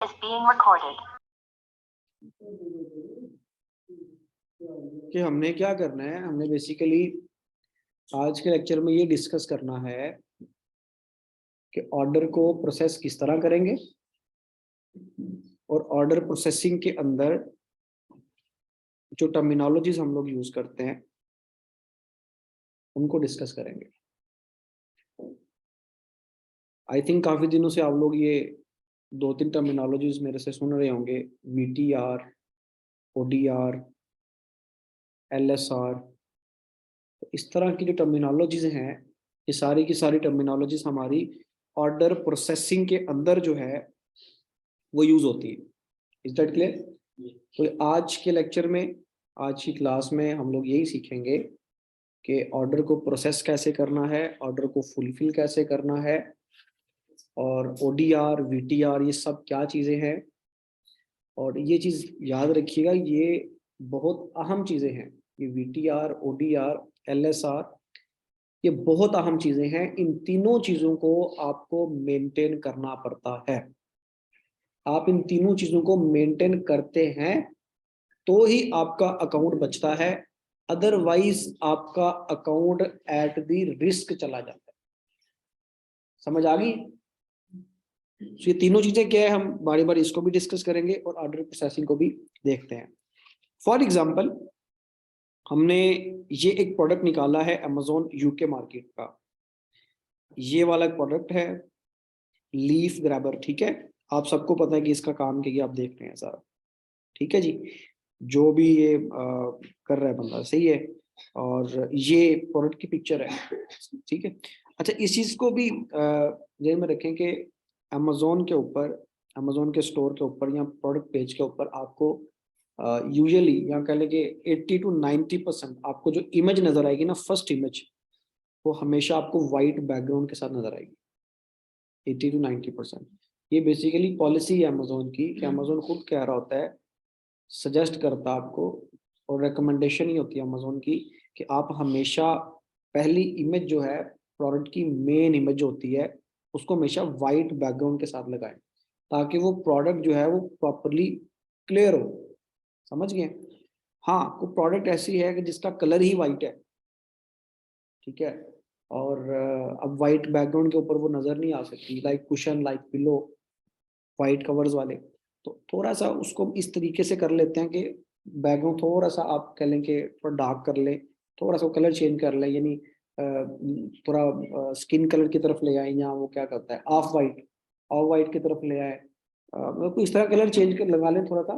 is being recorded. कि हमने क्या करना है, हमने बेसिकली आज के लेक्चर में ये डिस्कस करना है कि ऑर्डर को प्रोसेस किस तरह करेंगे और ऑर्डर प्रोसेसिंग के अंदर जो टर्मिनोलॉजीज हम लोग यूज करते हैं उनको डिस्कस करेंगे। आई थिंक काफी दिनों से आप लोग ये 2-3 टर्मिनोलॉजीज मेरे से सुन रहे होंगे, VTR, ODR, LSR। तो इस तरह की जो टर्मिनोलॉजीज हैं, ये सारी की सारी टर्मिनोलॉजीज हमारी ऑर्डर प्रोसेसिंग के अंदर जो है वो यूज होती है। Is that clear? तो आज के लेक्चर में, आज की क्लास में हम लोग यही सीखेंगे कि ऑर्डर को प्रोसेस कैसे करना है, ऑर्डर को फुलफिल कैसे करना है, और ODR, VTR ये सब क्या चीज़ें हैं। और ये चीज़ याद रखिएगा, ये बहुत अहम चीज़ें हैं। ये VTR, ODR, LSR ये बहुत अहम चीज़ें हैं। इन तीनों चीज़ों को आपको मेंटेन करना पड़ता है। आप इन तीनों चीज़ों को मेंटेन करते हैं तो ही आपका अकाउंट बचता है, अदरवाइज आपका अकाउंट एट द रिस्क चला जाता है। समझ आ गई? ये तीनों चीजें क्या है, हम बारी बारी इसको भी डिस्कस करेंगे और ऑर्डर प्रोसेसिंग को भी देखते हैं। फॉर एग्जांपल, हमने ये एक प्रोडक्ट निकाला है अमेजोन यूके मार्केट का। ये वाला प्रोडक्ट है लीफ ग्रैबर। ठीक है, आप सबको पता है कि इसका काम क्या है, आप देख रहे हैं सारा। ठीक है जी, जो भी ये कर रहा है बंदा सही है। और ये प्रोडक्ट की पिक्चर है। ठीक है, अच्छा इस चीज को भी ध्यान में रखें कि अमेजोन के ऊपर, अमेजोन के स्टोर के ऊपर या प्रोडक्ट पेज के ऊपर आपको यूजुअली या कह लें कि 80 to 90% आपको जो इमेज नजर आएगी ना, फर्स्ट इमेज, वो हमेशा आपको वाइट बैकग्राउंड के साथ नजर आएगी। 80 to 90%। ये बेसिकली पॉलिसी है अमेजोन की, कि अमेजोन खुद कह रहा होता है, सजेस्ट करता आपको, और रिकमेंडेशन ही होती है अमेजोन की कि आप हमेशा पहली इमेज जो है प्रोडक्ट की, मेन इमेज होती है, उसको हमेशा वाइट बैकग्राउंड के साथ लगाएं, ताकि वो प्रोडक्ट जो है वो प्रॉपरली क्लियर हो। समझ गए? हाँ, वो प्रोडक्ट ऐसी है कि जिसका कलर ही वाइट है, ठीक है, और अब वाइट बैकग्राउंड के ऊपर वो नजर नहीं आ सकती, like cushion, like pillow, white covers वाले। तो थोड़ा सा उसको इस तरीके से कर लेते हैं कि बैकग्राउंड थोड़ा सा आप कह लें कि थोड़ा डार्क कर ले, थोड़ा सा कलर चेंज कर ले, यानी थोड़ा स्किन कलर की तरफ ले आए, या वो क्या करता है ऑफ वाइट की तरफ ले आए। मतलब कोई इस तरह कलर चेंज कर लगा लें थोड़ा सा,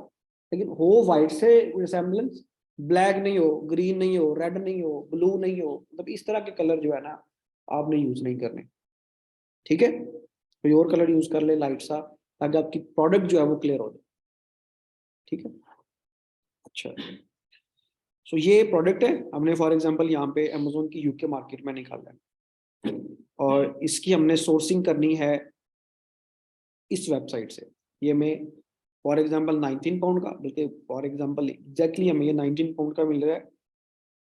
लेकिन हो वाइट से रिसेम्बलेंस, ब्लैक नहीं हो, ग्रीन नहीं हो, रेड नहीं हो, ब्लू नहीं हो, मतलब इस तरह के कलर जो है ना आपने यूज नहीं करने। ठीक है, कोई और कलर यूज कर ले लाइट सा, ताकि आपकी प्रोडक्ट जो है वो क्लियर हो जाए। ठीक है, अच्छा। सो ये प्रोडक्ट है, हमने फॉर एग्जांपल यहाँ पे अमेजोन की यूके मार्केट में निकाला है, और इसकी हमने सोर्सिंग करनी है इस वेबसाइट से। ये मैं फॉर एग्जांपल 19 पाउंड का, बल्कि फॉर एग्जांपल एग्जैक्टली हमें ये 19 पाउंड का मिल रहा है,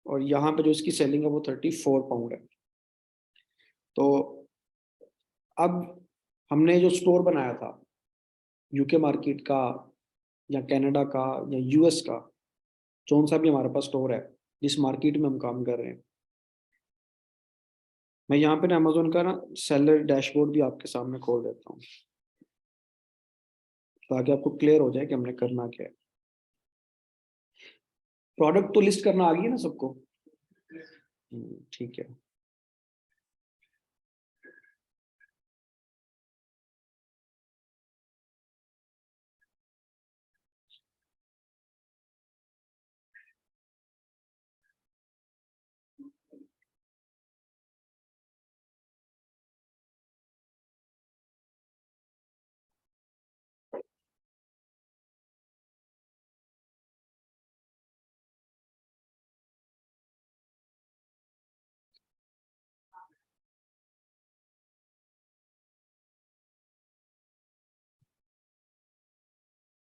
और यहाँ पे जो इसकी सेलिंग है वो 34 पाउंड है। तो अब हमने जो स्टोर बनाया था यूके मार्केट का, या कनाडा का, या US का, कौन सा भी हमारे पास स्टोर है जिस मार्केट में हम काम कर रहे हैं, मैं यहाँ पे ना अमेजोन का ना सेलर डैशबोर्ड भी आपके सामने खोल देता हूँ, ताकि आपको क्लियर हो जाए कि हमने करना क्या है। प्रोडक्ट तो लिस्ट करना आ गई है ना सबको? ठीक है।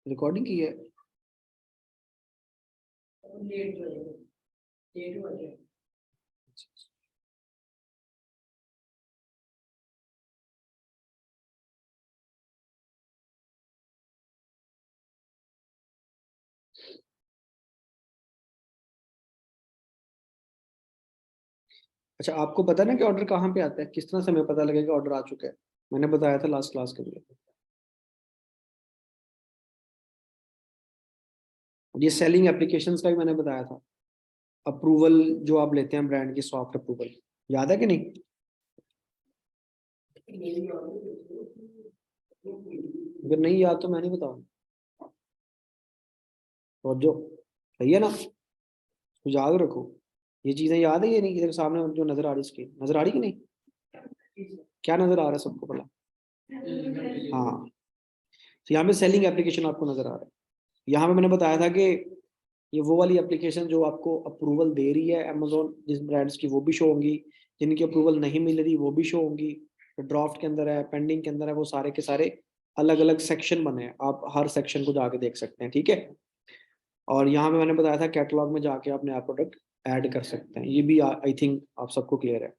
रिकॉर्डिंग की है? अच्छा, आपको पता है ना कि ऑर्डर कहाँ पे आता है, किस तरह से हमें पता लगेगा ऑर्डर आ चुका है? मैंने बताया था लास्ट क्लास के लिए। ये सेलिंग एप्लीकेशंस का भी मैंने बताया था। अप्रूवल जो आप लेते हैं ब्रांड की, सॉफ्ट अप्रूवल, याद है कि नहीं? अगर नहीं याद तो मैं नहीं बताऊँ। और जो सही है ना, तो याद रखो। ये चीजें याद है, ये नहीं कि तेरे सामने जो नजर आ रही, स्क्रीन नजर आ रही कि नहीं? क्या नजर आ रहा है सबको भला? हाँ, तो यहाँ पे सेलिंग एप्लीकेशन आपको नजर आ रहा है। यहाँ पे मैंने बताया था कि ये वो वाली एप्लीकेशन जो आपको अप्रूवल दे रही है, अमेजोन जिस ब्रांड्स की, वो भी शो होंगी। जिनकी अप्रूवल नहीं मिल रही वो भी शो होंगी। ड्राफ्ट के अंदर है, पेंडिंग के अंदर है, वो सारे के सारे अलग अलग सेक्शन बने हैं, आप हर सेक्शन को जाके देख सकते हैं, ठीक है। और यहाँ पे मैंने बताया था कैटलॉग में जाके आप नया प्रोडक्ट ऐड कर सकते हैं, ये भी आई थिंक आप सबको क्लियर है।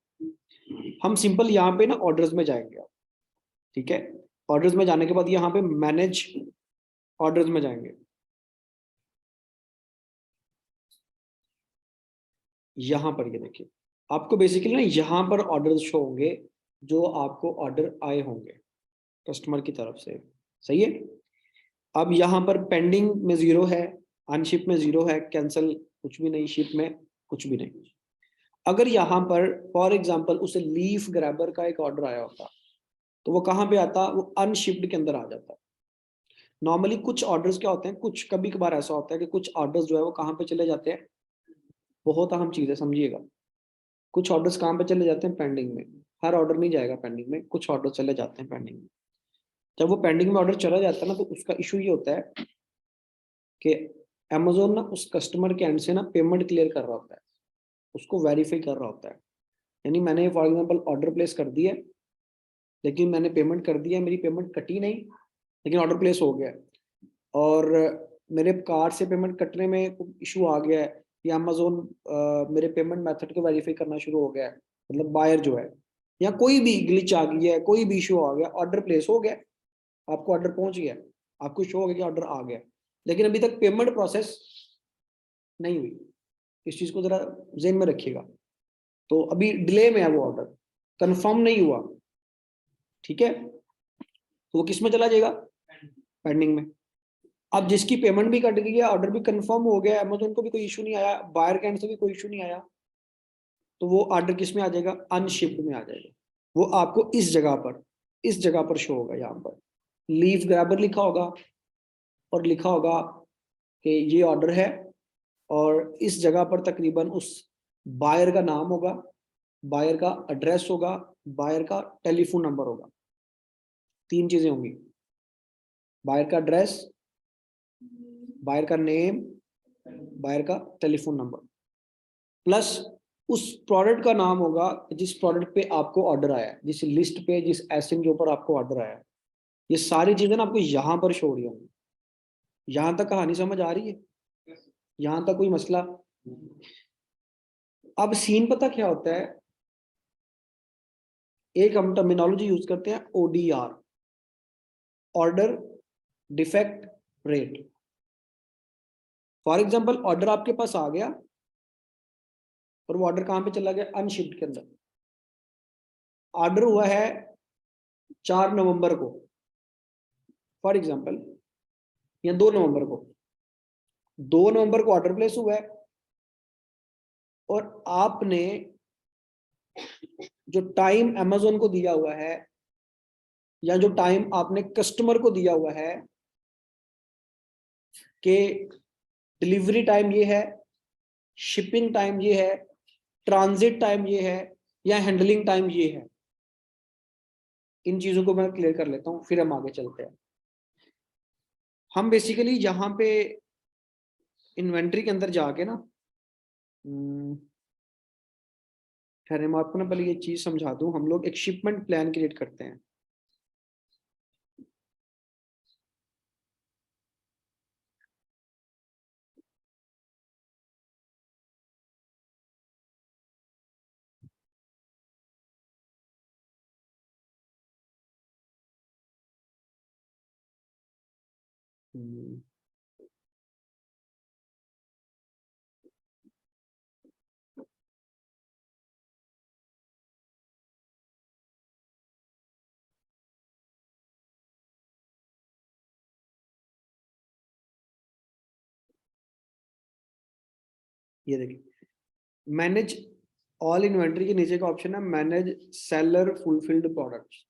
हम सिंपल यहाँ पे ना ऑर्डर्स में जाएंगे आप, ठीक है। ऑर्डर्स में जाने के बाद यहाँ पे मैनेज ऑर्डर्स में जाएंगे। यहाँ पर ये देखिए, आपको बेसिकली ना यहाँ पर ऑर्डर शो होंगे जो आपको ऑर्डर आए होंगे कस्टमर की तरफ से, सही है। अब यहाँ पर पेंडिंग में जीरो है, अनशिप में जीरो है, कैंसिल कुछ भी नहीं, शिप में कुछ भी नहीं। अगर यहाँ पर फॉर एग्जांपल उसे लीफ ग्रैबर का एक ऑर्डर आया होता, तो वो कहाँ पे आता, वो अनशिप्ड के अंदर आ जाता। नॉर्मली कुछ ऑर्डर्स क्या होते हैं, कुछ कभी कभार ऐसा होता है कि कुछ ऑर्डर्स जो है वो कहाँ पे चले जाते हैं, बहुत अहम चीज है, समझिएगा। कुछ ऑर्डर्स कहाँ पे चले जाते हैं, पेंडिंग में। हर ऑर्डर नहीं जाएगा पेंडिंग में, कुछ ऑर्डर चले जाते हैं पेंडिंग में। जब वो पेंडिंग में ऑर्डर चला जाता है ना, तो उसका इशू ये होता है कि अमेजोन ना उस कस्टमर के एंड से ना पेमेंट क्लियर कर रहा होता है, उसको वेरीफाई कर रहा होता है। यानी मैंने फॉर एग्जांपल ऑर्डर प्लेस कर दिया, लेकिन मैंने पेमेंट कर दिया, मेरी पेमेंट कटी नहीं, लेकिन ऑर्डर प्लेस हो गया। और मेरे कार्ड से पेमेंट कटने में इशू आ गया है, या अमेजोन मेरे पेमेंट मेथड को वेरीफाई करना शुरू हो गया है, मतलब बायर जो है, या कोई भी ग्लिच आ गई है, कोई भी इशू आ गया, ऑर्डर प्लेस हो गया, आपको ऑर्डर पहुंच गया, आपको शो हो गया कि ऑर्डर आ गया, लेकिन अभी तक पेमेंट प्रोसेस नहीं हुई। इस चीज को जरा जेन में रखिएगा। तो अभी डिले में है वो ऑर्डर, कंफर्म नहीं हुआ, ठीक है। तो वो किस में चला जाएगा, पेंडिंग में। अब जिसकी पेमेंट भी कट गई है, ऑर्डर भी कंफर्म हो गया, अमेजोन को भी कोई इशू नहीं आया, बायर के एंड से भी कोई इशू नहीं आया, तो वो ऑर्डर किस में आ जाएगा, अनशिप्ड में आ जाएगा। वो आपको इस जगह पर शो होगा, यहाँ पर लीव ग्रैबर लिखा होगा, और लिखा होगा कि ये ऑर्डर है, और इस जगह पर तकरीबन उस बायर का नाम होगा, बायर का एड्रेस होगा, बायर का टेलीफोन नंबर होगा। तीन चीजें होंगी, बायर का एड्रेस, बायर का नेम, बायर का टेलीफोन नंबर, प्लस उस प्रोडक्ट का नाम होगा जिस प्रोडक्ट पे आपको ऑर्डर आया है, जिस लिस्ट पे, जिस एसिन के ऊपर आपको ऑर्डर आया है। ये सारी चीजें ना आपको यहाँ पर शो हो रही होंगी। यहाँ तक कहानी समझ आ रही है? यहाँ तक कोई मसला? अब सीन पता क्या होता है, एक हम टर्मिनोलॉजी यूज करते हैं, ODR, order defect rate. For example order आपके पास आ गया, और वो ऑर्डर कहाँ पे चला गया, अनशिप्ड के अंदर। ऑर्डर हुआ है 4 नवंबर को फॉर एग्जांपल, या 2 नवंबर को। 2 नवंबर को ऑर्डर प्लेस हुआ है, और आपने जो टाइम अमेजोन को दिया हुआ है, या जो टाइम आपने कस्टमर को दिया हुआ है कि डिलीवरी टाइम ये है, शिपिंग टाइम ये है, ट्रांजिट टाइम ये है, या हैंडलिंग टाइम ये है। इन चीजों को मैं क्लियर कर लेता हूँ, फिर हम आगे चलते हैं। हम बेसिकली यहाँ पे इन्वेंट्री के अंदर जाके ना, खैर मैं आपको ना पहले ये चीज समझा दूं, हम लोग एक शिपमेंट प्लान क्रिएट करते हैं। हम्म, ये देखिए, मैनेज ऑल इन्वेंट्री के नीचे का ऑप्शन है मैनेज सेलर फुलफिल्ड प्रोडक्ट्स,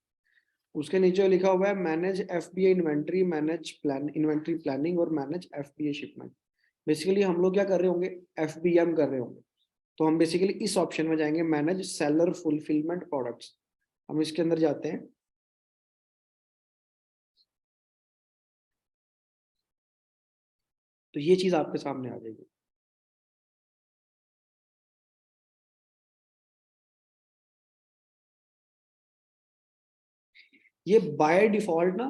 उसके नीचे लिखा हुआ है manage FBA inventory, manage plan inventory planning और मैनेज एफबीए शिपमेंट। बेसिकली हम लोग क्या कर रहे होंगे, एफबीएम कर रहे होंगे, तो हम बेसिकली इस ऑप्शन में जाएंगे, मैनेज सेलर फुलफिलमेंट प्रोडक्ट्स। हम इसके अंदर जाते हैं, तो ये चीज आपके सामने आ जाएगी। ये बाय डिफॉल्ट ना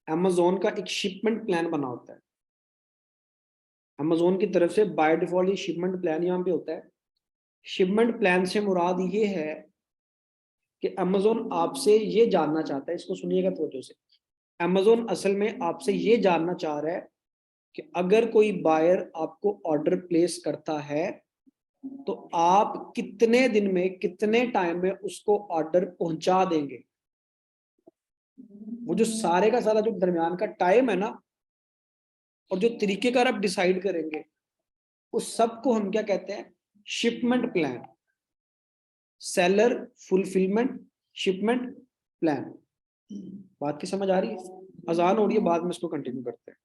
अमेजोन का एक शिपमेंट प्लान बना होता है, अमेजोन की तरफ से बाय डिफॉल्ट ये शिपमेंट प्लान यहाँ पे होता है। शिपमेंट प्लान से मुराद ये है कि अमेजोन आपसे ये जानना चाहता है, इसको सुनिएगा तवज्जो से, अमेजोन असल में आपसे ये जानना चाह रहा है कि अगर कोई बायर आपको ऑर्डर प्लेस करता है तो आप कितने दिन में कितने टाइम में उसको ऑर्डर पहुंचा देंगे। वो जो सारे का सारा जो दरमियान का टाइम है ना, और जो तरीकेकार आप डिसाइड करेंगे, उस सब को हम क्या कहते हैं, shipment plan, seller fulfilment shipment plan. बात की समझ आ रही है? अजान हो रही है, बाद में इसको कंटिन्यू करते हैं।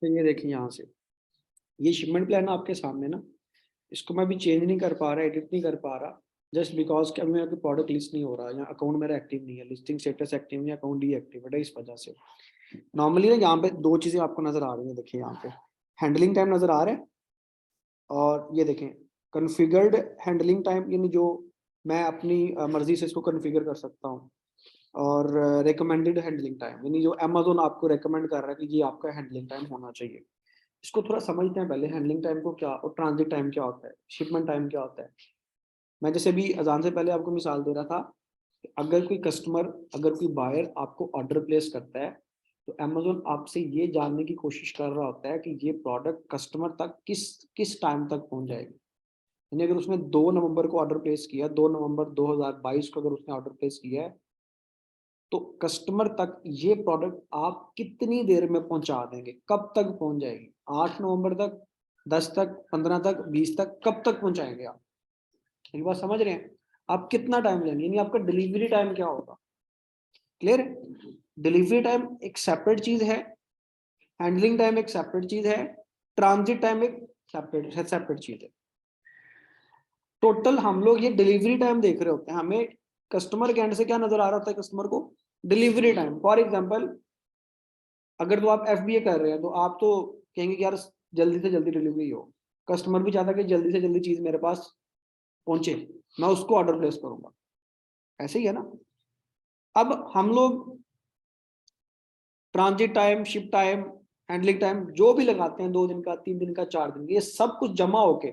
तो ये देखिए यहाँ से, ये शिपमेंट प्लान आपके सामने ना, इसको मैं भी चेंज नहीं कर पा रहा, एडिट नहीं कर पा रहा, जस्ट बिकॉज कि अभी मेरा प्रोडक्ट लिस्ट नहीं हो रहा, या अकाउंट मेरा एक्टिव नहीं है, लिस्टिंग स्टेटस एक्टिव नहीं है, अकाउंट डीएक्टिवेट है, इस वजह से। नॉर्मली ना यहाँ पे दो चीजें आपको नजर आ रही हैं, देखिए यहाँ पे हैंडलिंग टाइम नजर आ रहा है, और ये देखें कॉन्फ़िगर्ड हैंडलिंग टाइम, यानी जो मैं अपनी मर्जी से इसको कॉन्फ़िगर कर सकता हूँ, और रिकमेंडेड हैंडलिंग टाइम, यानी जो अमेजोन आपको रेकमेंड कर रहा है कि ये आपका हैंडलिंग टाइम होना चाहिए। इसको थोड़ा समझते हैं पहले, हैंडलिंग टाइम को क्या, और ट्रांजिट टाइम क्या होता है, शिपमेंट टाइम क्या होता है। मैं जैसे भी अजान से पहले आपको मिसाल दे रहा था, अगर कोई कस्टमर, अगर कोई बायर आपको ऑर्डर प्लेस करता है, तो अमेजोन आपसे ये जानने की कोशिश कर रहा होता है कि ये प्रोडक्ट कस्टमर तक किस किस टाइम तक पहुंच जाएगी। यानी अगर उसने 2 नवंबर को ऑर्डर प्लेस किया, 2 नवंबर 2022 को अगर उसने ऑर्डर प्लेस किया है, तो कस्टमर तक ये प्रोडक्ट आप कितनी देर में पहुंचा देंगे, कब तक पहुंच जाएगी, 8 नवंबर तक, 10 तक, 15 तक, 20 तक, कब तक पहुंचाएंगे आप। एक बात समझ रहे हैं, आप कितना टाइम लेंगे, यानी आपका डिलीवरी टाइम क्या होगा। क्लियर है? डिलीवरी टाइम एक सेपरेट चीज है, हैंडलिंग टाइम एक सेपरेट चीज है, ट्रांजिट टाइम एक सेपरेट सेपरेट चीज है। टोटल हम लोग ये डिलीवरी टाइम देख रहे होते हैं, हमें कस्टमर के एंड से क्या नजर आ रहा होता है, कस्टमर को डिलीवरी टाइम। फॉर एग्जांपल, अगर तो आप एफबीए कर रहे हैं, तो आप तो कहेंगे कि यार जल्दी से जल्दी डिलीवरी हो, कस्टमर भी चाहता है कि जल्दी से जल्दी चीज मेरे पास पहुंचे, मैं उसको ऑर्डर प्लेस करूंगा, ऐसे ही है ना। अब हम लोग transit time, ship time, handling time जो भी लगाते हैं, 2 दिन का, 3 दिन का, 4 दिन का, ये सब कुछ जमा होके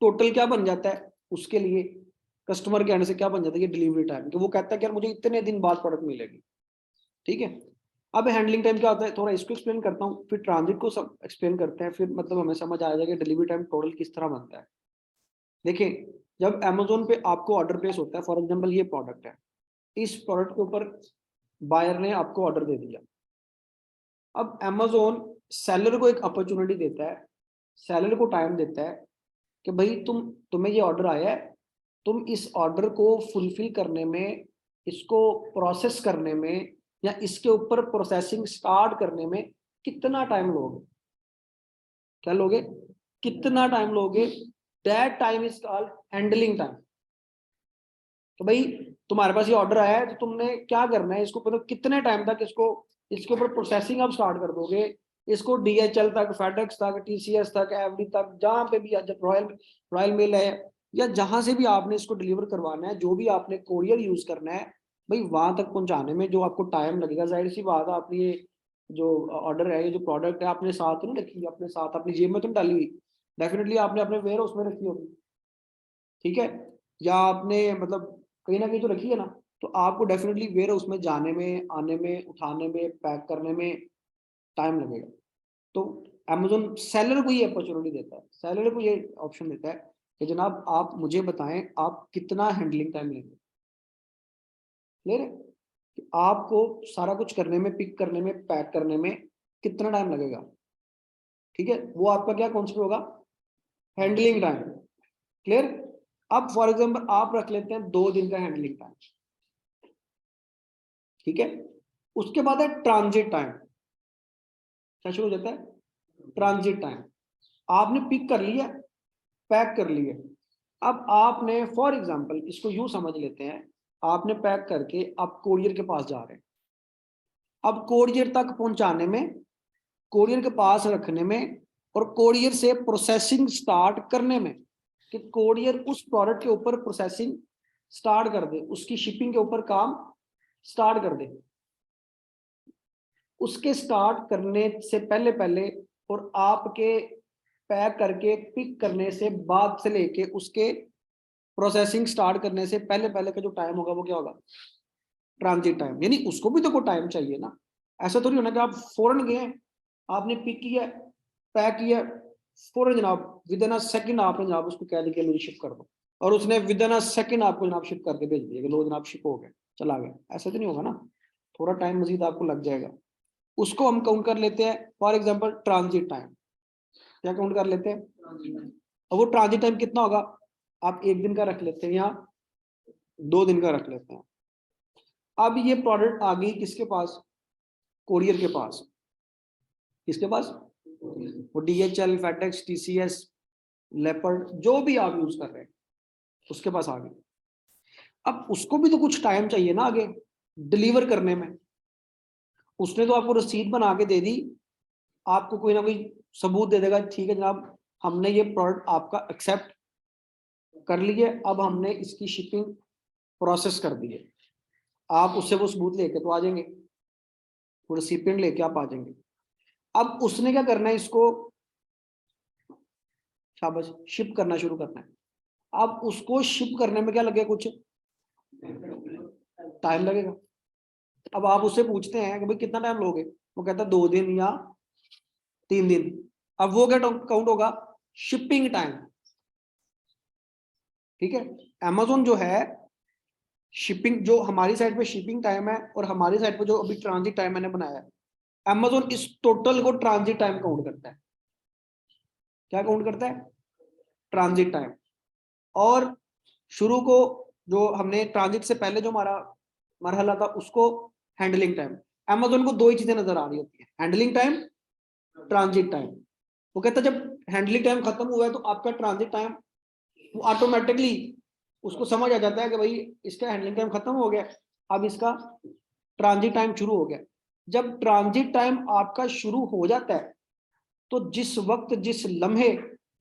टोटल क्या बन जाता है, उसके लिए कस्टमर के एंड से क्या बन जाता है, ये डिलीवरी टाइम, कि वो कहता है कि यार मुझे इतने दिन बाद प्रोडक्ट मिलेगी। ठीक है। अब हैंडलिंग टाइम क्या होता है, थोड़ा इसको एक्सप्लेन करता हूँ, फिर ट्रांजिट को सब एक्सप्लेन करते हैं, फिर मतलब हमें समझ आ जाएगा डिलीवरी टाइम टोटल किस तरह बनता है। देखिए, जब अमेजोन पे आपको ऑर्डर प्लेस होता है, फॉर एग्जाम्पल ये प्रोडक्ट है, इस प्रोडक्ट के ऊपर बायर ने आपको ऑर्डर दे दिया। अब अमेजोन सेलर को एक अपॉर्चुनिटी देता है, सेलर को टाइम देता है कि भाई तुम्हें ये ऑर्डर आया है, तुम इस ऑर्डर को फुलफिल करने में, इसको प्रोसेस करने में, या इसके ऊपर प्रोसेसिंग स्टार्ट करने में कितना टाइम लोगे, क्या लोगे, कितना टाइम लोगे, that time is called handling time. तो भाई तुम्हारे पास ये ऑर्डर आया है, तो तुमने क्या करना है, इसको मतलब कितने टाइम तक इसको, इसके ऊपर प्रोसेसिंग आप स्टार्ट कर दोगे, इसको डीएचएल तक, फेडेक्स तक, टीसीएस तक, एवरी तक, जहां पे भी, रॉयल रॉयल मेल है, या जहां से भी आपने इसको डिलीवर करवाना है, जो भी आपने कोरियर यूज करना है, भाई वहां तक पहुंचाने में जो आपको टाइम लगेगा, जाहिर सी बात है, आपने ये जो ऑर्डर है, ये जो प्रोडक्ट है, आपने साथ नहीं रखी, अपने साथ अपनी जेब में तुम डाली हुई, डेफिनेटली आपने अपने वेयर हाउस में रखी होगी, ठीक है, या आपने मतलब कहीं ना कहीं तो रखी है ना, तो आपको डेफिनेटली वेयर हाउस में जाने में, आने में, उठाने में, पैक करने में टाइम लगेगा। तो अमेजोन सेलर को ये अपॉर्चुनिटी देता है, सेलर को ये ऑप्शन देता है कि जनाब आप मुझे बताएं आप कितना हैंडलिंग टाइम लेंगे। क्लियर है? कि आपको सारा कुछ करने में, पिक करने में, पैक करने में कितना टाइम लगेगा, ठीक है, वो आपका क्या कॉन्सेप्ट होगा, हैंडलिंग टाइम। क्लियर। अब फॉर एग्जांपल आप रख लेते हैं 2 दिन का हैंडलिंग टाइम, ठीक है। उसके बाद है ट्रांजिट टाइम। क्या शुरू हो जाता है, ट्रांजिट टाइम। आपने पिक कर लिया, पैक कर लिया, अब आपने फॉर एग्जांपल इसको यूं समझ लेते हैं, आपने पैक करके आप कोरियर के पास जा रहे हैं। अब कोरियर तक पहुंचाने में, कोरियर के पास रखने में, और कोरियर से प्रोसेसिंग स्टार्ट करने में, कि कोरियर उस प्रोडक्ट के ऊपर प्रोसेसिंग स्टार्ट कर दे, उसकी शिपिंग के ऊपर काम स्टार्ट कर दे, उसके स्टार्ट करने से पहले पहले और आपके पैक करके पिक करने से बाद से लेके उसके प्रोसेसिंग स्टार्ट करने से पहले पहले का जो टाइम होगा वो क्या होगा, ट्रांजिट टाइम। यानी उसको भी तो कोई टाइम चाहिए ना। ऐसा थोड़ी होना कि आप फौरन गए, आपने पिक किया, पैक किया, फौरन जनाब विद इन अ सेकंड आपने जनाब उसको कह दिया मुझे शिप कर दो, और उसने विद इन अ सेकंड आपको जनाब शिप करके भेज दिया कि लो जनाब शिप हो गया, चला गया। ऐसा तो नहीं होगा ना, थोड़ा टाइम मजीद आपको लग जाएगा। उसको हम काउंट कर लेते हैं फॉर एग्जांपल ट्रांजिट टाइम। क्या काउंट कर लेते हैं, और वो ट्रांजिट टाइम कितना होगा, आप 1 दिन का रख लेते हैं या 2 दिन का रख लेते हैं। अब ये प्रोडक्ट आ गई किसके पास, कोरियर के पास। किसके पास, वो DHL, फेडेक्स, TCS, लेपर्ड, जो भी आप यूज कर रहे हैं उसके पास आ गई। अब उसको भी तो कुछ टाइम चाहिए ना आगे डिलीवर करने में। उसने तो आपको रसीद बना के दे दी, आपको कोई ना कोई सबूत दे देगा, ठीक है जनाब हमने ये प्रोडक्ट आपका एक्सेप्ट कर लिए, अब हमने इसकी शिपिंग प्रोसेस कर दी है। आप उससे वो सबूत लेके तो आ जाएंगे, वो रिसिपिएंट लेके आप आ जाएंगे। अब उसने क्या करना है, इसको शाबाश शिप करना शुरू करना है। अब उसको शिप करने में क्या लगेगा, कुछ टाइम लगेगा। अब आप उससे पूछते हैं कि भाई कितना टाइम लोगे, वो कहता है 2 दिन या 3 दिन। अब वो क्या काउंट होगा, शिपिंग टाइम। ठीक है, अमेज़न जो है शिपिंग, जो हमारी साइड पे शिपिंग टाइम है और हमारी साइड पे जो अभी ट्रांजिट टाइम मैंने बनाया है, अमेज़न इस टोटल को ट्रांजिट टाइम काउंट करता है। क्या काउंट करता है, ट्रांजिट टाइम। और शुरू को जो हमने ट्रांजिट से पहले जो हमारा मरहला था उसको हैंडलिंग टाइम। अमेज़न को 2 ही चीजें नजर आ रही होती है, हैंडलिंग टाइम, ट्रांजिट टाइम। वो कहता है जब हैंडलिंग टाइम खत्म हुआ है तो आपका ट्रांजिट टाइम, वो ऑटोमेटिकली उसको समझ आ जाता है कि भाई इसका हैंडलिंग टाइम खत्म हो गया, अब इसका ट्रांजिट टाइम शुरू हो गया। जब ट्रांजिट टाइम आपका शुरू हो जाता है तो जिस वक्त, जिस लम्हे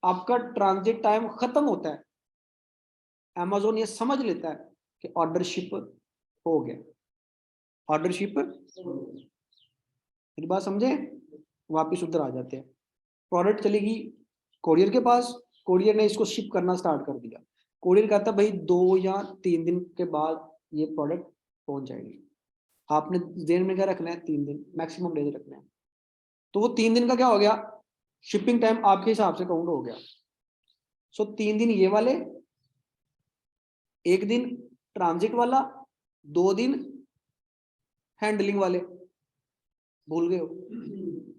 आपका ट्रांजिट टाइम खत्म होता है, अमेज़न ये समझ लेता है कि ऑर्डर शिप हो गया, ऑर्डर शिप। मेरी बात समझे, वापिस उधर आ जाते हैं। प्रोडक्ट चलेगी कोरियर के पास, कोरियर ने इसको शिप करना स्टार्ट कर दिया। कोरियर कहता है भाई 2 या 3 दिन के बाद ये प्रोडक्ट पहुंच जाएगी। आपने देर में क्या रखना है, 3 दिन, मैक्सिमम डेज रखना है। तो वो 3 दिन का क्या हो गया, शिपिंग टाइम आपके हिसाब से काउंट हो गया। सो 3 दिन ये वाले, 1 दिन ट्रांजिट वाला, 2 दिन हैंडलिंग वाले। भूल गए हो,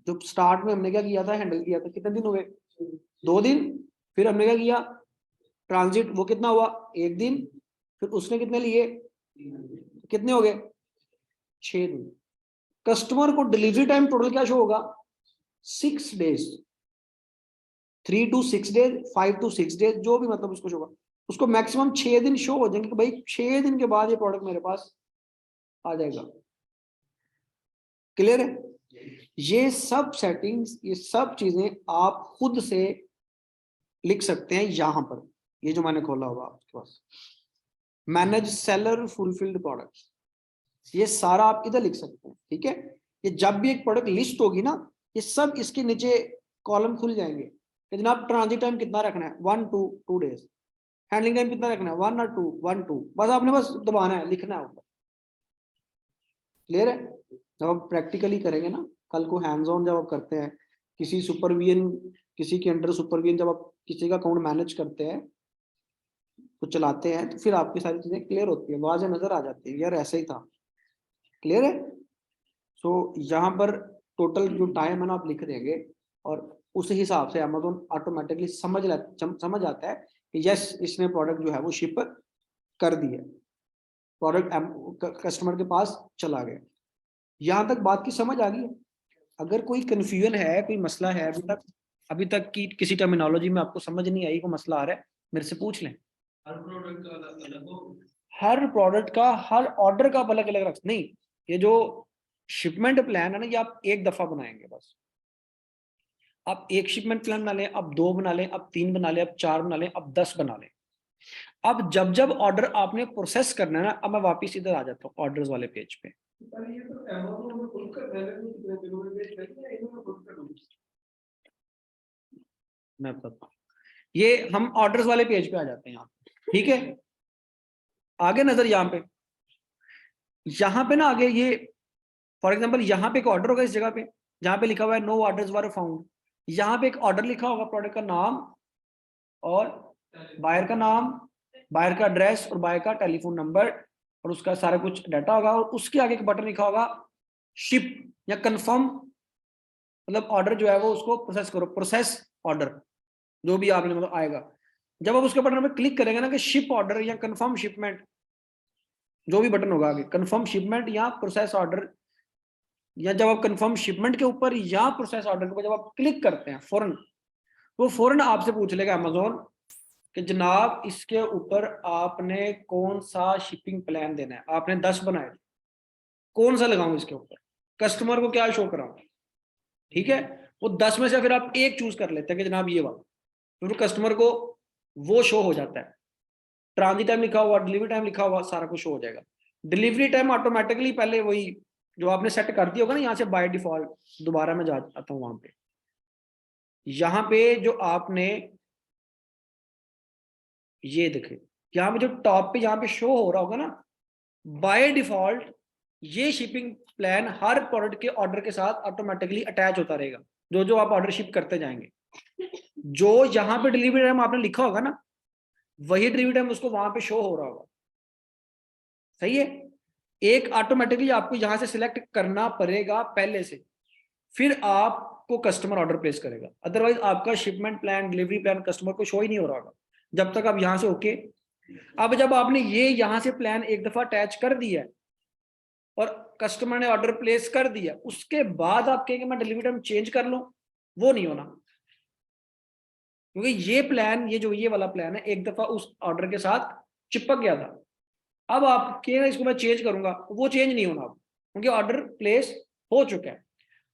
जो स्टार्ट में हमने क्या किया था, हैंडल किया था, कितने दिन हुए, 2 दिन। फिर हमने क्या किया, ट्रांजिट, वो कितना हुआ, 1 दिन। फिर उसने कितने लिए, कितने हो गए, 6 दिन। कस्टमर को डिलीवरी टाइम टोटल क्या शो होगा, 6 days, 3 to 6 days, 5 to 6 days, जो भी मतलब उसको शो होगा। उसको मैक्सिमम 6 दिन शो हो जाएंगे कि भाई 6 दिन के बाद ये प्रोडक्ट मेरे पास आ जाएगा। क्लियर है। ये सब सेटिंग्स, ये सब चीजें आप खुद से लिख सकते हैं यहां पर। ये जो मैंने खोला हुआ आपके पास, मैनेज सेलर फुलफिल्ड प्रोडक्ट्स, ये सारा आप इधर लिख सकते हैं। ठीक है, ये जब भी एक प्रोडक्ट लिस्ट होगी ना, ये सब इसके नीचे कॉलम खुल जाएंगे कि जनाब ट्रांजिट टाइम कितना रखना है, 1 to 2 डेज, हैंडलिंग टाइम कितना रखना है, 1 or 2, 1 2, बस आपने बस दबाना है, लिखना है ऊपर। क्लियर है। जब आप प्रैक्टिकली करेंगे ना, कल को हैंड्स ऑन जब आप करते हैं, किसी सुपरविजन, किसी के अंडर सुपरविजन, जब आप किसी का अकाउंट मैनेज करते हैं तो चलाते हैं, तो फिर आपकी सारी चीजें क्लियर होती है, वाज़ेह नजर आ जाती है, यार ऐसा ही था। क्लियर है? सो यहाँ पर टोटल जो टाइम है ना आप लिख देंगे और उस हिसाब से अमेज़न ऑटोमेटिकली समझ आता है कि यस इसने प्रोडक्ट जो है वो शिप कर दिया, प्रोडक्ट कस्टमर के पास चला गया। यहाँ तक बात की समझ आ गई है? अगर कोई कंफ्यूजन है, कोई मसला है अभी तक की किसी टर्मिनोलॉजी में आपको समझ नहीं आई, कोई मसला आ रहा है, मेरे से पूछ लें। हर प्रोडक्ट का हर ऑर्डर का अलग अलग रख नहीं, ये जो शिपमेंट प्लान है ना ये आप एक दफा बनाएंगे बस। आप एक शिपमेंट प्लान बना लें, अब 2 बना लें, अब 3 बना लें, अब 4 बना लें, अब 10 बना लें। अब जब जब ऑर्डर आपने प्रोसेस करना है ना, अब मैं वापिस इधर आ जाता हूँ ऑर्डर्स वाले पेज पे। मैं बताता हूँ, ये हम ऑर्डर्स वाले पेज पे आ जाते हैं यहाँ, ठीक है? आगे नजर यहाँ पे ना आगे ये फॉर एग्जांपल यहाँ पे एक ऑर्डर होगा इस जगह पे जहाँ पे लिखा हुआ है नो ऑर्डर्स वर फाउंड। यहाँ पे एक ऑर्डर लिखा होगा, प्रोडक्ट का नाम और बायर का नाम, बायर का एड्रेस और बायर का टेलीफोन नंबर और उसका सारा कुछ डाटा होगा और उसके आगे एक बटन लिखा होगा शिप या कंफर्म, मतलब ऑर्डर जो है वो उसको प्रोसेस करो, प्रोसेस ऑर्डर जो भी आपने मतलब आएगा। जब आप उसके बटन पे क्लिक करेंगे ना कि शिप ऑर्डर या कंफर्म शिपमेंट, जो भी बटन होगा आगे कंफर्म शिपमेंट या प्रोसेस ऑर्डर, या जब आप कंफर्म शिपमेंट के ऊपर या प्रोसेस ऑर्डर के ऊपर जब आप क्लिक करते हैं फौरन, वो फौरन आपसे पूछ लेगा अमेज़न कि जनाब इसके ऊपर आपने कौन सा शिपिंग प्लान देना है। आपने 10 बनाए, कौन सा लगाऊं इसके ऊपर, कस्टमर को क्या शो कराऊं, ठीक है? वो 10 में से फिर आप एक चूज कर लेते हैं कि जनाब ये वाला, फिर कस्टमर को वो शो हो जाता है, ट्रांजिट टाइम लिखा हुआ, डिलीवरी टाइम लिखा हुआ, सारा कुछ शो हो जाएगा। डिलीवरी टाइम ऑटोमेटिकली पहले वही जो आपने सेट कर दिया होगा ना यहाँ से बाय डिफॉल्ट, दोबारा मैं जा आता हूँ वहां पे, यहाँ पे जो आपने ये देखे यहाँ पे जो टॉप पे यहाँ पे शो हो रहा होगा ना बाय डिफॉल्ट, ये शिपिंग प्लान हर प्रोडक्ट के ऑर्डर के साथ ऑटोमेटिकली अटैच होता रहेगा जो जो आप ऑर्डर शिप करते जाएंगे। जो यहाँ पे डिलीवरी टाइम आपने लिखा होगा ना वही डिलीवरी टाइम उसको वहां पे शो हो रहा होगा, सही है? एक ऑटोमेटिकली आपको यहां से सिलेक्ट करना पड़ेगा पहले से, फिर आपको कस्टमर ऑर्डर प्लेस करेगा, अदरवाइज आपका shipment plan delivery plan customer को शो ही नहीं हो रहा होगा जब तक आप यहां से ओके। अब जब आपने ये यहां से प्लान एक दफा अटैच कर दिया और कस्टमर ने ऑर्डर प्लेस कर दिया, उसके बाद आप कहेंगे मैं डिलीवरी टाइम चेंज कर लूं, वो नहीं होना, क्योंकि ये प्लान ये जो ये वाला प्लान है एक दफा उस ऑर्डर के साथ चिपक गया था। अब आप कहेंगे इसको मैं चेंज करूंगा, वो चेंज नहीं होना अब क्योंकि ऑर्डर प्लेस हो चुका है।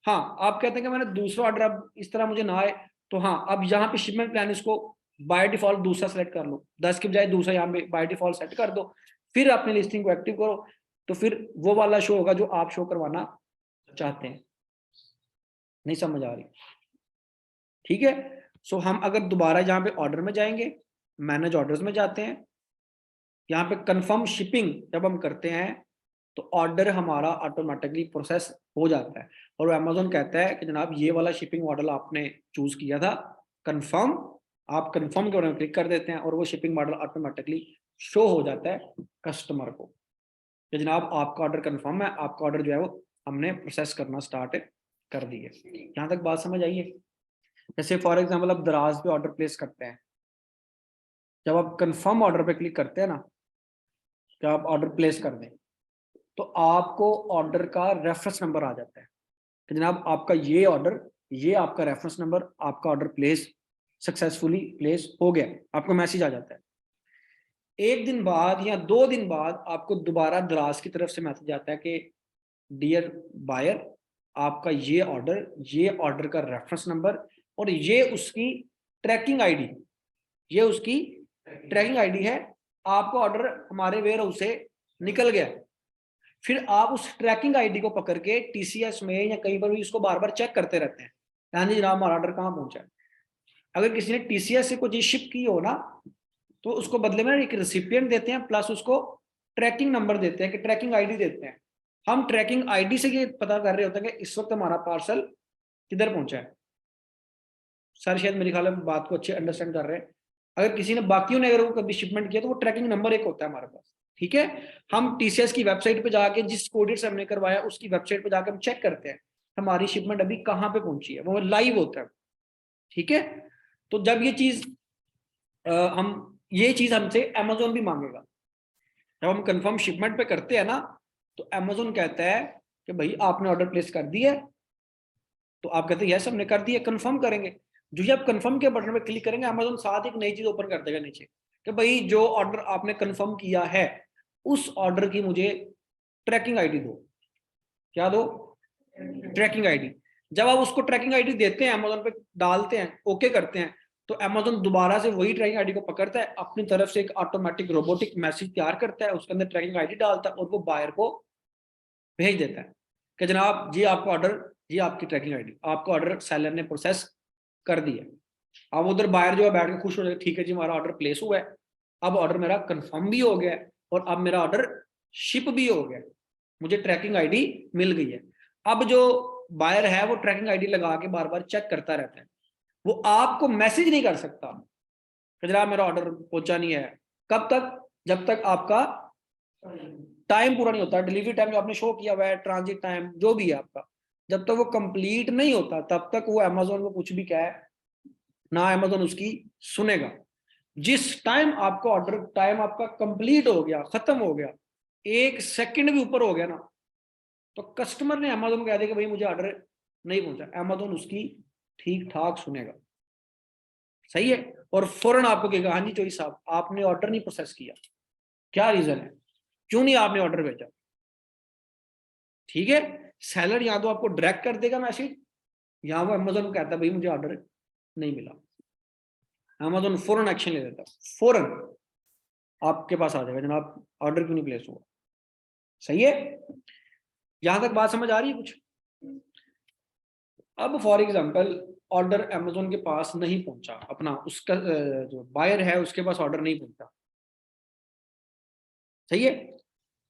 हाँ आप कहते हैं कि मैंने दूसरा ऑर्डर अब इस तरह मुझे ना आए, तो हाँ अब यहाँ पे शिपमेंट प्लान इसको बाय डिफॉल्ट दूसरा सेलेक्ट कर लो, 10 के बजाय दूसरा यहाँ पे बाय डिफॉल्ट सेट कर दो, फिर अपनी लिस्टिंग को एक्टिव करो, तो फिर वो वाला शो होगा जो आप शो करवाना चाहते हैं। नहीं समझ आ रही? ठीक है। सो हम अगर दोबारा यहाँ पे ऑर्डर में जाएंगे, मैनेज ऑर्डर्स में जाते हैं, यहाँ पे कंफर्म शिपिंग जब हम करते हैं तो ऑर्डर हमारा ऑटोमेटिकली प्रोसेस हो जाता है और अमेज़न कहता है कि जनाब ये वाला शिपिंग मॉडल आपने चूज किया था कंफर्म, आप कंफर्म के ऊपर क्लिक कर देते हैं और वो शिपिंग मॉडल ऑटोमेटिकली शो हो जाता है कस्टमर को कि जनाब आपका ऑर्डर कंफर्म है, आपका ऑर्डर जो है वो हमने प्रोसेस करना स्टार्ट कर दिए। यहाँ तक बात समझ आई है? जैसे फॉर एग्जाम्पल आप दराज पे ऑर्डर प्लेस करते हैं, जब आप कंफर्म ऑर्डर पे क्लिक करते हैं ना कि आप ऑर्डर प्लेस कर दें, तो आपको ऑर्डर का रेफरेंस नंबर आ जाता है कि जनाब आपका ये ऑर्डर, ये आपका रेफरेंस नंबर, आपका ऑर्डर प्लेस सक्सेसफुली प्लेस हो गया, आपको मैसेज आ जाता है। एक दिन बाद या 2 दिन बाद आपको दोबारा दराज की तरफ से मैसेज आता है कि डियर बायर, आपका ये ऑर्डर का रेफरेंस नंबर और ये उसकी ट्रैकिंग आईडी, ये उसकी ट्रैकिंग आईडी है, आपका ऑर्डर हमारे वेयर हाउस से निकल गया। फिर आप उस ट्रैकिंग आईडी को पकड़ के टीसीएस में या कहीं पर भी इसको बार बार चेक करते रहते हैं, हाँ जी जनाब हमारा ऑर्डर कहाँ पहुंचा है। अगर किसी ने टीसीएस से कोई चीज शिप की हो ना तो उसको बदले में एक रिसिपिएंट देते हैं प्लस उसको ट्रैकिंग नंबर देते हैं कि ट्रैकिंग आईडी देते हैं। हम ट्रैकिंग आईडी से ये पता कर रहे होते हैं कि इस वक्त हमारा पार्सल किधर पहुंचा है। सर शायद मेरे ख्याल में बात को अच्छे अंडरस्टैंड कर रहे हैं। अगर किसी ने बाकियों ने अगर वो कभी शिपमेंट किया तो वो ट्रैकिंग नंबर एक होता है हमारे पास, ठीक है, हम टीसीएस की वेबसाइट पे जाके जिस कोरियर से हमने करवाया उसकी वेबसाइट पे जाकर हम चेक करते हैं हमारी शिपमेंट अभी कहाँ पे पहुंची है, वो लाइव होता है। ठीक है, तो जब ये चीज ये चीज हमसे अमेजोन भी मांगेगा। जब हम कंफर्म शिपमेंट पे करते हैं ना, तो अमेजोन कहता है कि भाई आपने ऑर्डर प्लेस कर दिया है, तो आप कहते हैं यस हमने कर दिया, कंफर्म करेंगे। जो ही आप कंफर्म के बटन पे क्लिक करेंगे, अमेजोन साथ एक नई चीज ओपन कर देगा नीचे कि भाई जो ऑर्डर आपने कंफर्म किया है उस ऑर्डर की मुझे ट्रैकिंग आईडी दो। क्या दो? Tracking ID. जब आप उसको ट्रैकिंग आईडी देते हैं, अमेजोन पे डालते हैं, ओके करते हैं, तो अमेजोन दोबारा से वही ट्रैकिंग आईडी को पकड़ता है, अपनी तरफ से एक ऑटोमेटिक रोबोटिक मैसेज तैयार करता है, उसके अंदर ट्रैकिंग आईडी डालता है और वो बायर को भेज देता है कि जनाब जी आपका ऑर्डर, जी आपकी ट्रैकिंग आईडी, आपका ऑर्डर सेलर ने प्रोसेस कर दिया। अब उधर बायर जो है बैठ के खुश हो जाए, ठीक है जी हमारा ऑर्डर प्लेस हुआ है, अब ऑर्डर मेरा कंफर्म भी हो गया है और अब मेरा ऑर्डर शिप भी हो गया, मुझे ट्रैकिंग आईडी मिल गई है। अब जो बायर है वो ट्रैकिंग आईडी लगा के बार बार चेक करता रहता है, वो आपको मैसेज नहीं कर सकता कि जनाब मेरा ऑर्डर पहुंचा नहीं है। कब तक? जब तक आपका टाइम पूरा नहीं होता, डिलीवरी टाइम जो आपने शो किया हुआ है, ट्रांजिट टाइम जो भी है आपका, जब तक वो कंप्लीट नहीं होता तब तक वो अमेजोन को कुछ भी कहे ना, अमेजोन उसकी सुनेगा। जिस टाइम आपका ऑर्डर टाइम आपका कंप्लीट हो गया, खत्म हो गया, 1 सेकंड भी ऊपर हो गया ना, तो कस्टमर ने अमेजोन को कह दिया कि भाई मुझे ऑर्डर नहीं पहुंचा, अमेजोन उसकी ठीक ठाक सुनेगा। सही है, और फौरन आपको कहेगा हाँ जी चोई साहब आपने ऑर्डर नहीं प्रोसेस किया, क्या रीजन है, क्यों नहीं आपने ऑर्डर भेजा। ठीक है, सेलर या तो आपको डायरेक्ट कर देगा मैसेज, या वो अमेजोन को कहता है भाई मुझे ऑर्डर नहीं मिला, अमेजोन फौरन एक्शन ले लेता, फौरन आपके पास आ जाएगा जनाब ऑर्डर क्यों नहीं प्लेस हुआ। सही है, यहां तक बात समझ आ रही है कुछ? अब फॉर एग्जांपल ऑर्डर अमेजोन के पास नहीं पहुंचा, अपना उसका जो बायर है उसके पास ऑर्डर नहीं पहुंचा। सही है,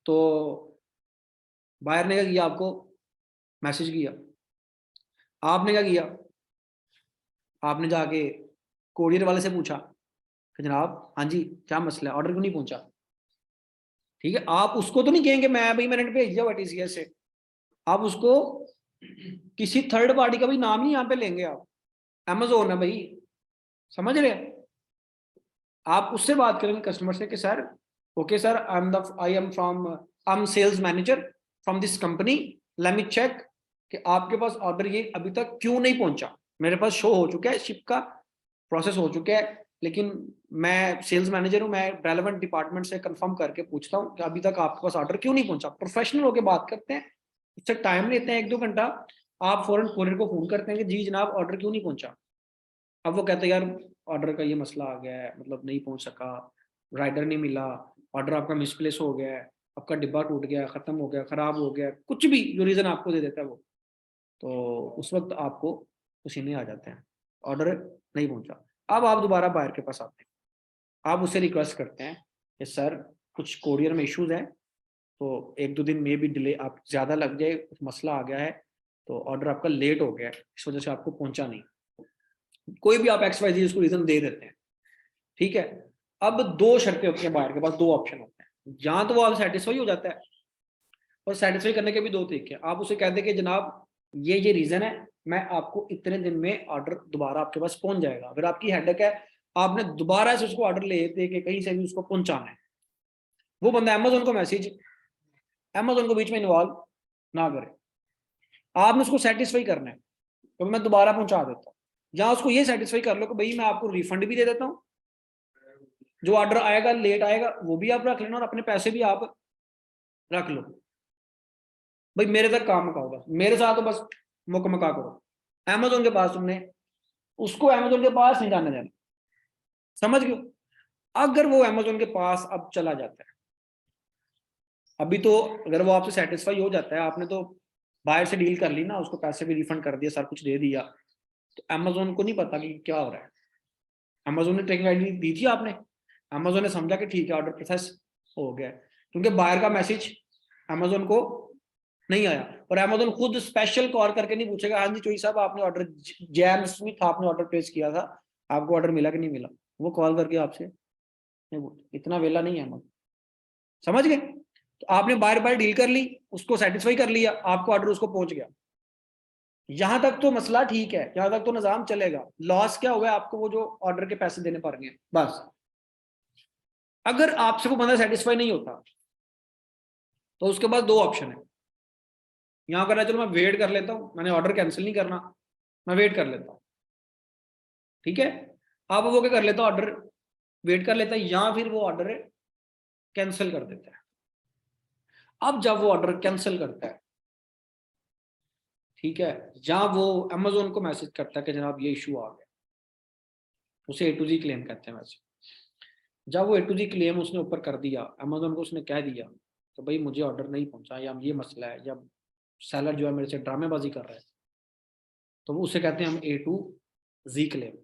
तो बायर ने क्या किया, आपको मैसेज किया, आपने क्या किया, आपने जाके कोरियर वाले से पूछा कि जनाब हाँ जी क्या मसला है, ऑर्डर क्यों नहीं पहुंचा। ठीक है, आप उसको तो नहीं कहेंगे मैं भाई मैंने भेज दिया टीसीएस से, आप उसको किसी थर्ड पार्टी का भी नाम नहीं यहाँ पे लेंगे, आप अमेजोन है भाई, समझ रहे हैं? आप उससे बात करेंगे कस्टमर से कि sir okay sir I am from I am sales manager from this company, let me check कि आपके पास ऑर्डर ये अभी तक क्यों नहीं पहुंचा। मेरे पास शो हो चुका है, शिप का प्रोसेस हो चुका है, लेकिन मैं सेल्स मैनेजर हूं, मैं रेलेवेंट डिपार्टमेंट से कंफर्म करके पूछता हूं कि अभी तक आपके पास ऑर्डर क्यों नहीं पहुंचा। प्रोफेशनल होकर बात करते हैं, उससे टाइम लेते हैं 1-2 घंटा, आप फौरन कोरियर को फोन करते हैं कि जी जनाब ऑर्डर क्यों नहीं पहुंचा। अब वो कहते हैं यार ऑर्डर का ये मसला आ गया है, मतलब नहीं पहुंच सका, राइडर नहीं मिला, ऑर्डर आपका मिसप्लेस हो गया है, आपका डिब्बा टूट गया, खत्म हो गया, खराब हो गया, कुछ भी जो रीजन आपको दे देता है वो, तो उस वक्त आपको पसीने आ जाते हैं, ऑर्डर नहीं पहुंचा। अब आप दोबारा बायर के पास आते हैं, आप उससे रिक्वेस्ट करते हैं कि सर कुछ कोरियर में इश्यूज है, तो 1-2 दिन में भी डिले आप ज्यादा लग जाए, कुछ मसला आ गया है, तो ऑर्डर आपका लेट हो गया है, इस वजह से आपको पहुंचा नहीं। कोई भी आप XYZ उसको रीजन दे देते हैं। ठीक है, अब 2 शर्तें होती हैं बायर के पास, 2 ऑप्शन होते हैं, या तो वो आप सेटिस्फाई हो जाता है, और सेटिस्फाई करने के भी 2 तरीके हैं। आप उसे कहते हैं कि जनाब ये रीजन है, मैं आपको इतने दिन में ऑर्डर दोबारा आपके पास पहुंच जाएगा। अगर आपकी हेडेक है, आपने दोबारा से उसको ऑर्डर ले दे के कहीं से भी उसको पहुंचाना है, वो बंदा अमेजोन को मैसेज, अमेजोन को बीच में इन्वॉल्व ना करे, आपने उसको सेटिस्फाई करना है तो मैं दोबारा पहुंचा देता हूँ, या उसको ये सेटिस्फाई कर लो कि भाई मैं आपको रिफंड भी दे देता हूँ, जो ऑर्डर आएगा लेट आएगा वो भी आप रख लेना और अपने पैसे भी आप रख लो, भाई मेरे तक काम का होगा, मेरे साथ तो बस मुकमका करो। अमेजोन के पास तुमने उसको अमेजोन के पास नहीं जाना जाना, समझ गए? अगर वो अमेजोन के पास अब चला जाता है, अभी तो अगर वो आपसे सेटिस्फाई हो जाता है, आपने तो बाहर से डील कर ली ना, उसको पैसे भी रिफंड कर दिया, सब कुछ दे दिया, तो अमेजोन को नहीं पता कि क्या हो रहा है। अमेजोन ने ट्रैकिंग आईडी दी थी आपने, अमेजोन ने समझा कि ठीक है ऑर्डर प्रोसेस हो गया, क्योंकि बायर का मैसेज अमेजोन को नहीं आया, और अमेजोन खुद स्पेशल कॉल करके नहीं पूछेगा हाँ जी चोई साहब आपने ऑर्डर जैम स्मिथ आपने ऑर्डर प्लेस किया था, आपको ऑर्डर मिला कि नहीं मिला, वो कॉल करके आपसे नहीं पूछ, इतना वेला नहीं है अमेजोन। समझ गए? तो आपने बार बार डील कर ली, उसको सेटिस्फाई कर लिया, आपको ऑर्डर उसको पहुंच गया, यहां तक तो मसला ठीक है, यहां तक तो निजाम चलेगा। लॉस क्या हुआ? आपको वो जो ऑर्डर के पैसे देने पड़ गए बस। अगर आपसे वो बंदा सेटिस्फाई नहीं होता तो उसके पास दो ऑप्शन है। यहां कर चलो मैं वेट कर लेता हूं, मैंने ऑर्डर कैंसिल नहीं करना, मैं वेट कर लेता हूं, ठीक है। अब वो क्या कर लेता, ऑर्डर वेट कर लेता है, या फिर वो ऑर्डर कैंसिल कर देता है। अब जब वो ऑर्डर कैंसिल करता है, ठीक है, या वो अमेजोन को मैसेज करता है कि जनाब ये इशू आ गया, उसे A to Z क्लेम कहते हैं वैसे। जब वो A to Z क्लेम उसने ऊपर कर दिया, अमेजोन को उसने कह दिया तो भाई मुझे ऑर्डर नहीं पहुंचा, या ये मसला है, या सेलर जो है मेरे से ड्रामेबाजी कर रहा है, तो वो उसे कहते हैं हम A to Z क्लेम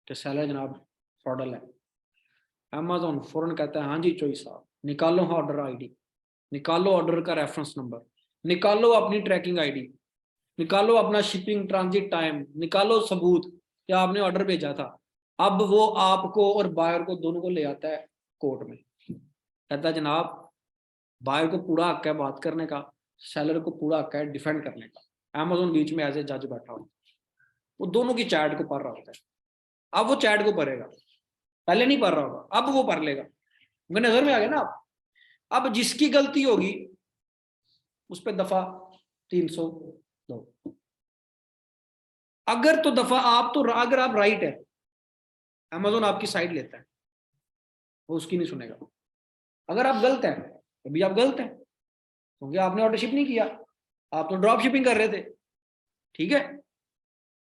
कि सेलर जनाब फ्रॉडल है। अमेजोन फौरन कहता है हाँ जी चोई साहब, निकालो ऑर्डर आईडी, निकालो ऑर्डर का रेफरेंस नंबर, निकालो अपनी ट्रैकिंग आईडी, निकालो अपना शिपिंग ट्रांजिट टाइम, निकालो सबूत कि आपने ऑर्डर भेजा था। अब वो आपको और बायर को दोनों को ले आता है कोर्ट में, कहता है जनाब बायर को पूरा हक है बात करने का, सेलर को पूरा हक है डिफेंड करने का। अमेजोन बीच में एज ए जज बैठा हो, वो दोनों की चैट को पढ़ रहा होता है। अब वो चैट को पढ़ेगा, पहले नहीं पढ़ रहा होगा, अब वो पढ़ लेगा। मेरे नजर में आ गया ना आप। अब जिसकी गलती होगी उस पर दफा 302। अगर तो दफा आप तो अगर आप राइट है, अमेजोन आपकी साइड लेता है, वो उसकी नहीं सुनेगा। अगर आप गलत हैं तो भी आप गलत हैं, क्योंकि आपने ऑर्डर शिप नहीं किया, आप तो ड्रॉप शिपिंग कर रहे थे, ठीक है,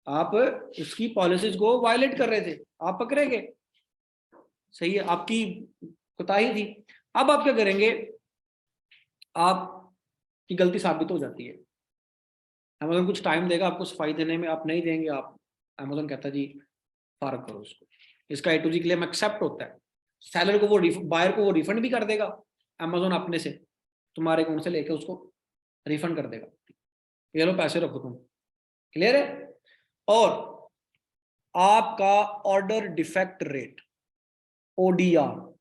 आप उसकी पॉलिसीज को वायलेट कर रहे थे, आप पकड़े गए, सही है, आपकी कोताही थी। अब आप क्या करेंगे, आपकी गलती साबित हो जाती है, अमेजोन कुछ टाइम देगा आपको सफाई देने में, आप नहीं देंगे, आप अमेजोन कहता है जी फारग करो उसको। इसका A to Z claim accept होता है, सेलर को वो बायर को वो रिफंड भी कर देगा, अमेजोन अपने से तुम्हारे अकाउंट से लेके उसको रिफंड कर देगा, ये लो पैसे रखो तुम, क्लियर है। और आपका ऑर्डर डिफेक्ट रेट ODR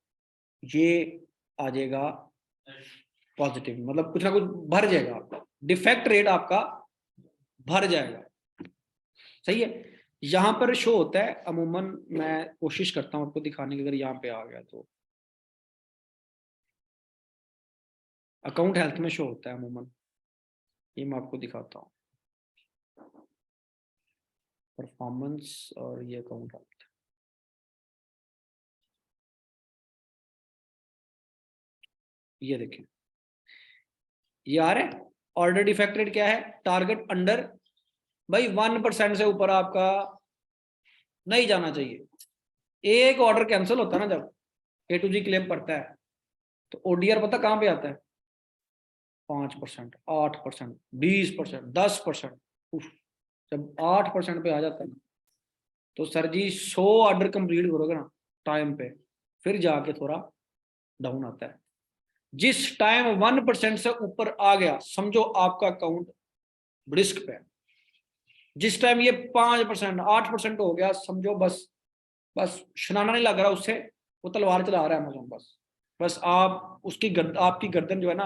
ये आ जाएगा पॉजिटिव, मतलब कुछ ना कुछ भर जाएगा आपका, डिफेक्ट रेट आपका भर जाएगा, सही है। यहां पर शो होता है अमूमन, मैं कोशिश करता हूं आपको दिखाने की, अगर यहाँ पे आ गया तो अकाउंट हेल्थ में शो होता है अमूमन, ये मैं आपको दिखाता हूँ, परफॉर्मेंस और ये अकाउंट हेल्थ, ये देखें, ये आ रहा है ऑर्डर डिफेक्ट रेट क्या है, टारगेट अंडर, भाई 1% से ऊपर आपका नहीं जाना चाहिए। एक ऑर्डर कैंसिल होता है ना जब A to Z क्लेम पड़ता है, तो ODR पता कहां पे आता है, 5%, 8%, 20%, 10%। जब 8% पे आ जाता है ना, तो सर जी 100 ऑर्डर कंप्लीट करोगे ना टाइम पे, फिर जाके थोड़ा डाउन आता है। जिस टाइम 1% से ऊपर आ गया समझो आपका अकाउंट रिस्क पे है, जिस टाइम ये 5%, 8% हो गया समझो बस, बस शनाना नहीं लग रहा उससे, वो तलवार चला रहा है अमेज़न, बस आप उसकी आपकी गर्दन जो है ना